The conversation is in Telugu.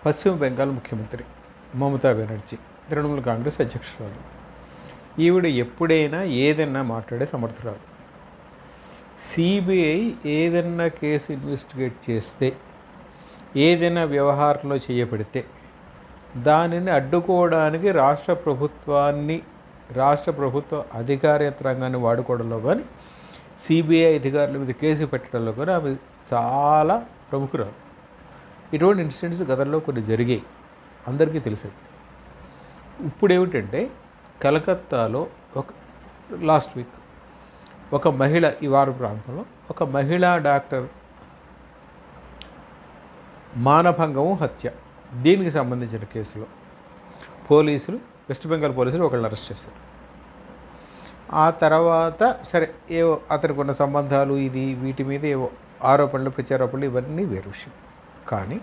పశ్చిమ బెంగాల్ ముఖ్యమంత్రి మమతా బెనర్జీ, తృణమూల్ కాంగ్రెస్ అధ్యక్షురాలు. ఈవిడ ఎప్పుడైనా ఏదైనా మాట్లాడే సమర్థురాలు. సిబిఐ ఏదైనా కేసు ఇన్వెస్టిగేట్ చేస్తే, ఏదైనా వ్యవహారంలో చేయబడితే దానిని అడ్డుకోవడానికి రాష్ట్ర ప్రభుత్వ అధికార యంత్రాంగాన్ని వాడుకోవడంలో కానీ, సిబిఐ అధికారుల మీద కేసు పెట్టడంలో కానీ ఆమె చాలా ప్రముఖురాలు. ఇటువంటి ఇన్సిడెంట్స్ గతంలో కొన్ని జరిగాయి, అందరికీ తెలిసేది. ఇప్పుడు ఏమిటంటే కలకత్తాలో లాస్ట్ వీక్ ఒక మహిళ, ఈ వారం ప్రాంతంలో ఒక మహిళా డాక్టర్ మానభంగం, హత్య, దీనికి సంబంధించిన కేసులో వెస్ట్ బెంగాల్ పోలీసులు ఒకళ్ళని అరెస్ట్ చేశారు. ఆ తర్వాత సరే ఏవో అతనికి ఉన్న సంబంధాలు వీటి మీద ఏవో ఆరోపణలు, ప్రత్యారోపణలు, ఇవన్నీ వేరే విషయం. కానీ